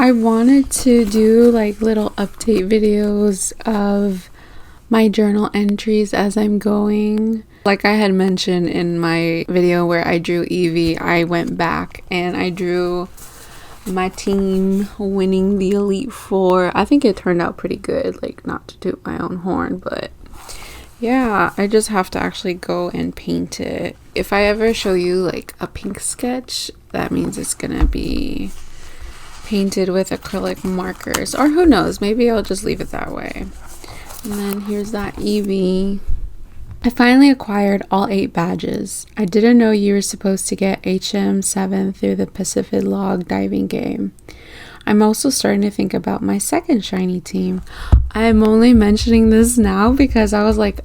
I wanted to do like little update videos of my journal entries as I'm going. Like I had mentioned in my video where I drew Eevee, I went back and I drew my team winning the Elite Four. I think it turned out pretty good, like not to toot my own horn, but yeah, I just have to actually go and paint it. If I ever show you like a pink sketch, that means it's gonna be painted with acrylic markers, or who knows, maybe I'll just leave it that way. And then here's that Eevee. I finally acquired all 8 badges. I didn't know you were supposed to get HM7 through the Pacific Log diving game. I'm also starting to think about my second shiny team. I'm only mentioning this now because I was like,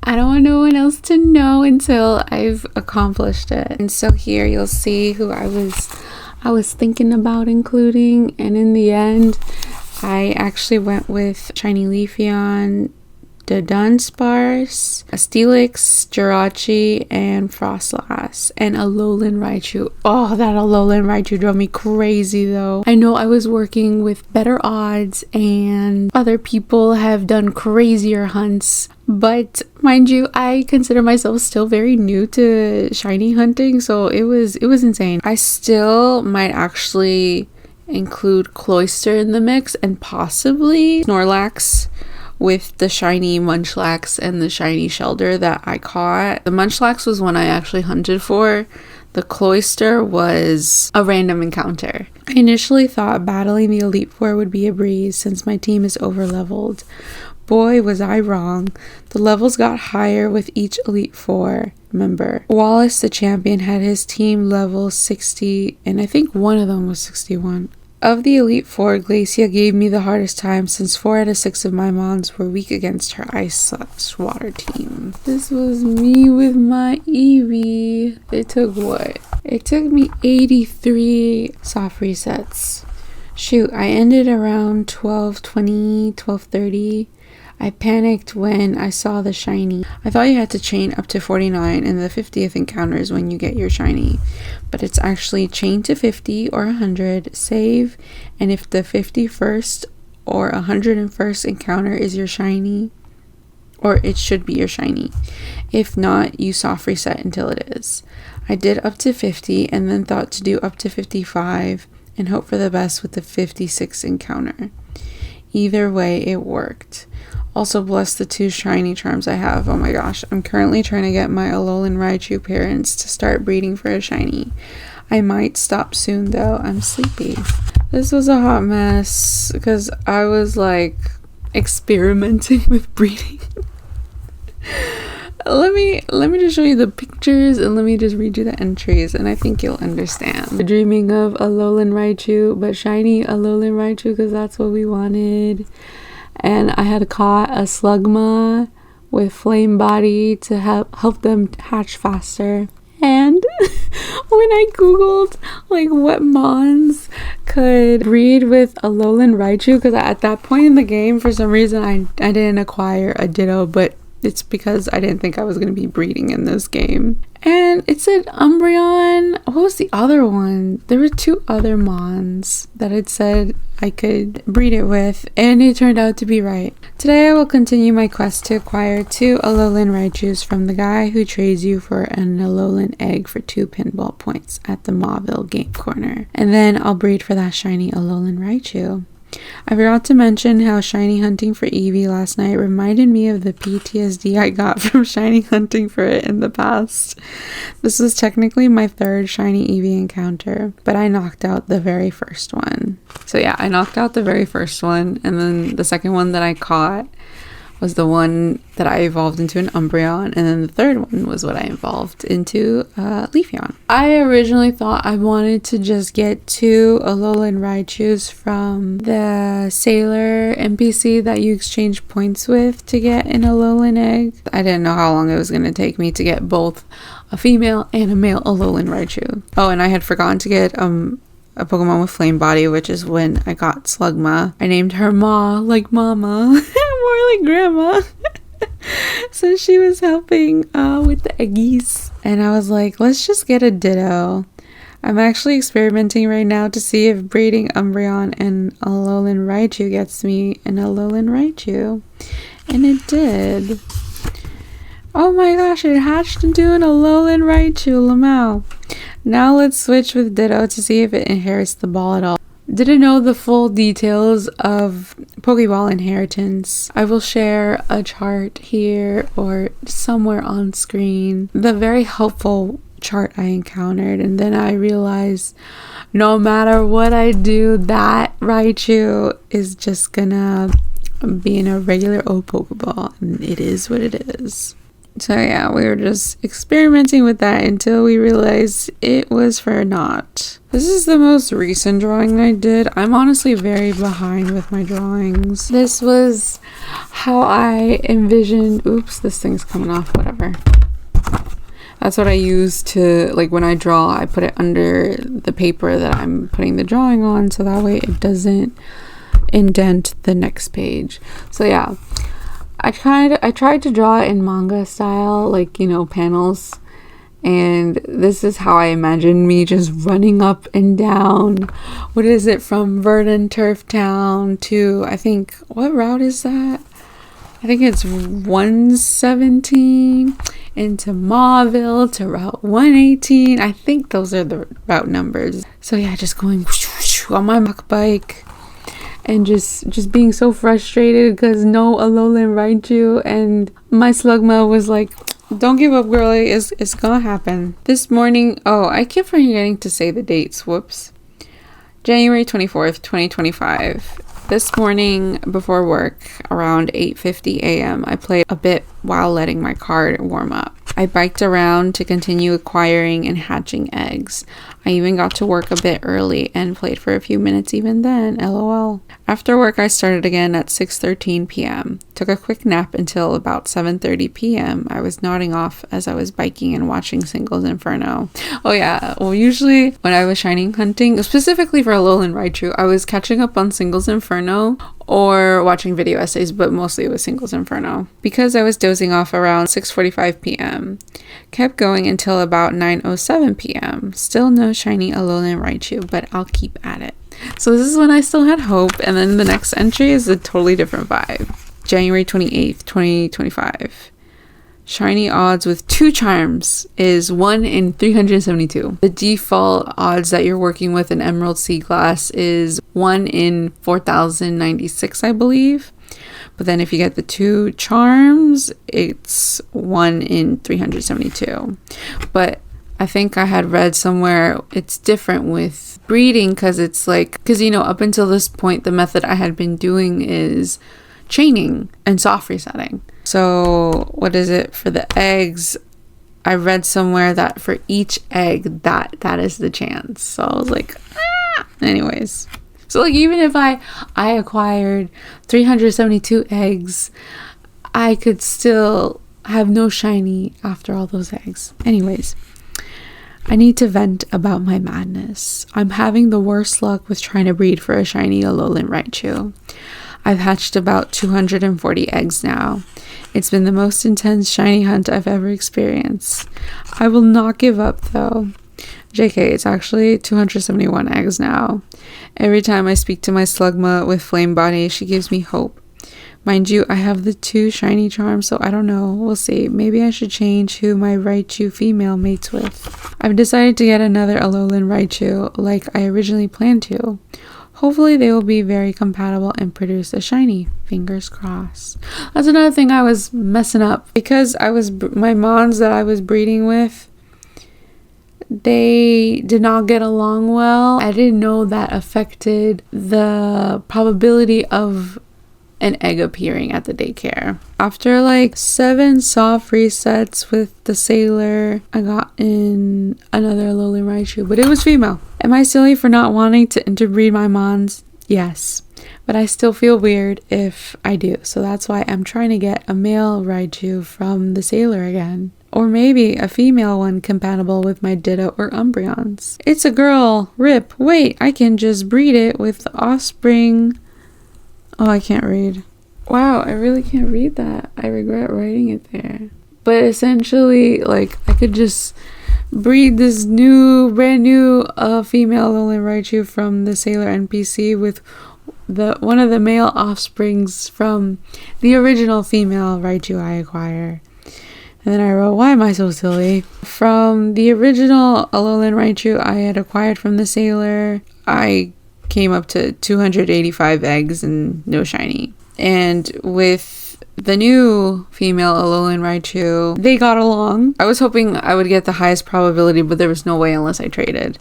I don't want no one else to know until I've accomplished it. And so here you'll see who I was thinking about including, and in the end I actually went with Shiny Leafeon, the Dunsparce, a Steelix, Jirachi, and Frostlass, and Alolan Raichu. Oh, that Alolan Raichu drove me crazy though. I know I was working with better odds and other people have done crazier hunts, but mind you, I consider myself still very new to shiny hunting, so it was insane. I still might actually include Cloyster in the mix and possibly Snorlax with the shiny Munchlax and the shiny Shelder that I caught. The Munchlax was one I actually hunted for. The Cloyster was a random encounter. I initially thought battling the Elite Four would be a breeze since my team is over-leveled. Boy, was I wrong. The levels got higher with each Elite Four member. Wallace, the champion, had his team level 60, and I think one of them was 61. Of the Elite Four, Glacia gave me the hardest time since 4 out of 6 of my mons were weak against her Ice/Water team. This was me with my Eevee. It took what? It took me 83 soft resets. Shoot, I ended around 12:20, 12:30. I panicked when I saw the shiny. I thought you had to chain up to 49 and the 50th encounter is when you get your shiny. But it's actually chain to 50 or 100, save, and if the 51st or 101st encounter is your shiny, or it should be your shiny. If not, you soft reset until it is. I did up to 50 and then thought to do up to 55 and hope for the best with the 56th encounter. Either way, it worked. Also, bless the 2 shiny charms I have. Oh my gosh, I'm currently trying to get my Alolan Raichu parents to start breeding for a shiny. I might stop soon though, I'm sleepy. This was a hot mess because I was like experimenting with breeding. Let me just show you the pictures and let me just read you the entries and I think you'll understand. Dreaming of Alolan Raichu, but shiny Alolan Raichu because that's what we wanted. And I had caught a Slugma with flame body to help them hatch faster. And when I googled like what mons could breed with Alolan Raichu, because at that point in the game for some reason I didn't acquire a Ditto, but it's because I didn't think I was going to be breeding in this game. And it said Umbreon. What was the other one? There were 2 other mons that it said I could breed it with, and it turned out to be right. Today I will continue my quest to acquire 2 Alolan Raichus from the guy who trades you for an Alolan egg for 2 pinball points at the Mauville Game Corner. And then I'll breed for that shiny Alolan Raichu. I forgot to mention how shiny hunting for Eevee last night reminded me of the PTSD I got from shiny hunting for it in the past. This was technically my 3rd shiny Eevee encounter, but I knocked out the very first one. So yeah, I knocked out the very first one, and then the second one that I caught was the one that I evolved into an Umbreon, and then the 3rd one was what I evolved into Leafeon. I originally thought I wanted to just get 2 Alolan Raichus from the Sailor NPC that you exchange points with to get an Alolan egg. I didn't know how long it was going to take me to get both a female and a male Alolan Raichu. Oh, and I had forgotten to get a Pokemon with flame body, which is when I got Slugma. I named her Ma, like mama, more like grandma. So she was helping with the eggies. And I was like, let's just get a Ditto. I'm actually experimenting right now to see if breeding Umbreon and Alolan Raichu gets me an Alolan Raichu. And it did. Oh my gosh, it hatched into an Alolan Raichu, Lamau. Now let's switch with Ditto to see if it inherits the ball at all. Didn't know the full details of Pokeball inheritance. I will share a chart here or somewhere on screen. The very helpful chart I encountered, and then I realized no matter what I do, that Raichu is just gonna be in a regular old Pokeball, and it is what it is. So yeah, we were just experimenting with that until we realized it was for naught. This is the most recent drawing I did. I'm honestly very behind with my drawings. This was how I envisioned, oops, this thing's coming off, whatever. That's what I use to, like when I draw, I put it under the paper that I'm putting the drawing on, so that way it doesn't indent the next page. So yeah, I tried to draw it in manga style, like, you know, panels, and this is how I imagined me just running up and down. What is it, from Verdant Turf Town to, I think, what route is that? I think it's 117 into Mauville to Route 118. I think those are the route numbers. So yeah, just going on my mock bike and just being so frustrated because no Alolan Raichu, and my Slugma was like, don't give up, girlie, it's gonna happen. This morning, oh, I keep forgetting to say the dates, whoops. January 24th, 2025. This morning before work, around 8:50 a.m., I played a bit while letting my card warm up. I biked around to continue acquiring and hatching eggs. I even got to work a bit early and played for a few minutes even then, lol. After work, I started again at 6:13 p.m. Took a quick nap until about 7:30 p.m. I was nodding off as I was biking and watching Singles Inferno. Oh yeah, well usually when I was shining hunting, specifically for Alolan Raichu, I was catching up on Singles Inferno or watching video essays, but mostly it was Singles Inferno. Because I was dozing off around 6:45 p.m. Kept going until about 9:07 p.m. Still no shiny Alolan Raichu, but I'll keep at it. So this is when I still had hope, and then the next entry is a totally different vibe. January 28th, 2025. Shiny odds with 2 charms is 1 in 372. The default odds that you're working with in Emerald Seaglass is 1 in 4096, I believe. But then if you get the 2 charms, it's 1 in 372. But I think I had read somewhere it's different with breeding, because it's like, because you know, up until this point the method I had been doing is chaining and soft resetting. So what is it for the eggs? I read somewhere that for each egg that is the chance. So I was like, anyways, so like even if I acquired 372 eggs, I could still have no shiny after all those eggs. Anyways, I need to vent about my madness. I'm having the worst luck with trying to breed for a shiny Alolan Raichu. I've hatched about 240 eggs now. It's been the most intense shiny hunt I've ever experienced. I will not give up though. JK, it's actually 271 eggs now. Every time I speak to my Slugma with Flame Body, she gives me hope. Mind you, I have the 2 shiny charms, so I don't know. We'll see. Maybe I should change who my Raichu female mates with. I've decided to get another Alolan Raichu like I originally planned to. Hopefully they will be very compatible and produce a shiny. Fingers crossed. That's another thing I was messing up. Because my mons that I was breeding with, they did not get along well. I didn't know that affected the probability of an egg appearing at the daycare. After like 7 soft resets with the sailor, I got in another Alolan Raichu, but it was female. Am I silly for not wanting to interbreed my mons? Yes, but I still feel weird if I do, so that's why I'm trying to get a male Raichu from the sailor again. Or maybe a female one compatible with my Ditto or Umbreons. It's a girl. RIP. Wait, I can just breed it with the offspring. Oh, I can't read. Wow, I really can't read that. I regret writing it there. But essentially, like, I could just breed this brand new female Alolan Raichu from the Sailor NPC with one of the male offsprings from the original female Raichu I acquire. And then I wrote, why am I so silly? From the original Alolan Raichu I had acquired from the Sailor, I came up to 285 eggs and no shiny. And with the new female Alolan Raichu, they got along. I was hoping I would get the highest probability, but there was no way unless I traded.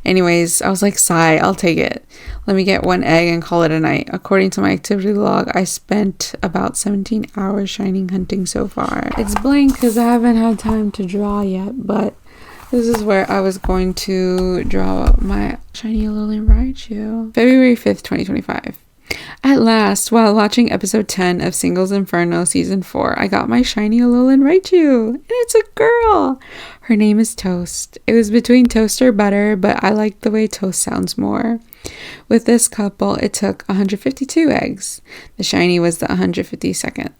Anyways, I was like, sigh, I'll take it. Let me get one egg and call it a night. According to my activity log, I spent about 17 hours shining hunting so far. It's blank because I haven't had time to draw yet, but this is where I was going to draw my shiny Alolan Raichu. February 5th, 2025. At last, while watching episode 10 of Singles Inferno season 4, I got my shiny Alolan Raichu, and it's a girl! Her name is Toast. It was between Toast or Butter, but I liked the way Toast sounds more. With this couple, it took 152 eggs. The shiny was the 152nd.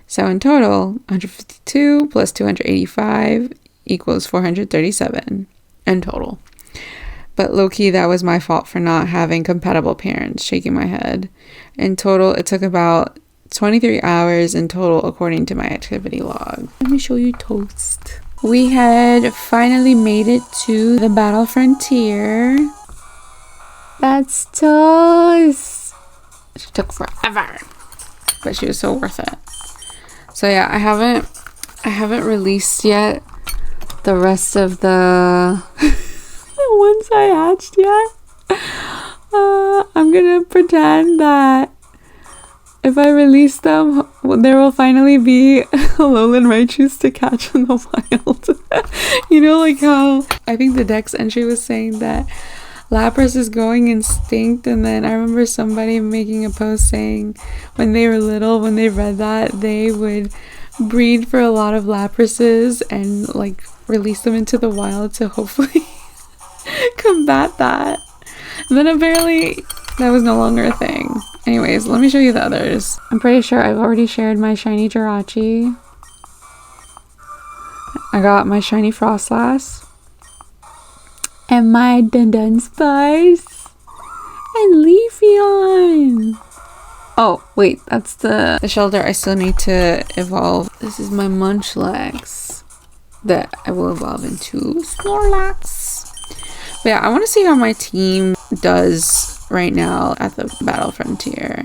So in total, 152 plus 285 equals 437 in total. But low-key, that was my fault for not having compatible parents, shaking my head. In total, it took about 23 hours in total according to my activity log. Let me show you Toast. We had finally made it to the battle frontier. That's Toast. She took forever, but she was so worth it. So yeah, I haven't released yet the rest of the ones I hatched yet. I'm gonna pretend that if I release them, there will finally be Alolan Raichus to catch in the wild. You know, like how I think the Dex entry was saying that Lapras is going extinct, and then I remember somebody making a post saying when they were little, when they read that, they would breed for a lot of Laprases and like release them into the wild to hopefully combat that. And then apparently that was no longer a thing. Anyways, let me show you the others. I'm pretty sure I've already shared my shiny Jirachi. I got my shiny Frostlass. And my Dun Spice. And Leafeon. Oh, wait, that's the shelter I still need to evolve. This is my Munchlax that I will evolve into Snorlax. But yeah, I want to see how my team does right now at the battle frontier.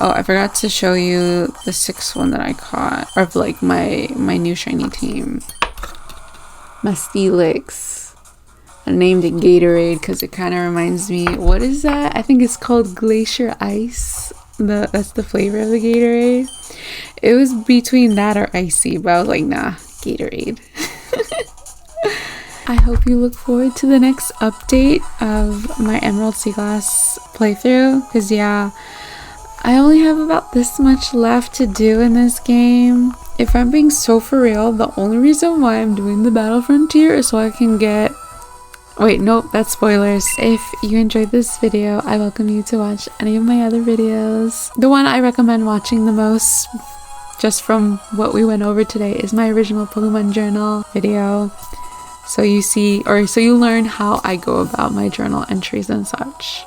Oh, I forgot to show you the 6th one that I caught of like my new shiny team. My Steelix. I named it Gatorade because it kind of reminds me, what is that? I think it's called Glacier Ice. That's the flavor of the Gatorade. It was between that or Icy, but I was like, nah, Gatorade. I hope you look forward to the next update of my Emerald Seaglass playthrough, because yeah, I only have about this much left to do in this game. If I'm being so for real, the only reason why I'm doing the battle frontier is so I can get... Wait, nope, that's spoilers. If you enjoyed this video, I welcome you to watch any of my other videos. The one I recommend watching the most, just from what we went over today, is my original Pokemon journal video. So you see, or so you learn how I go about my journal entries and such.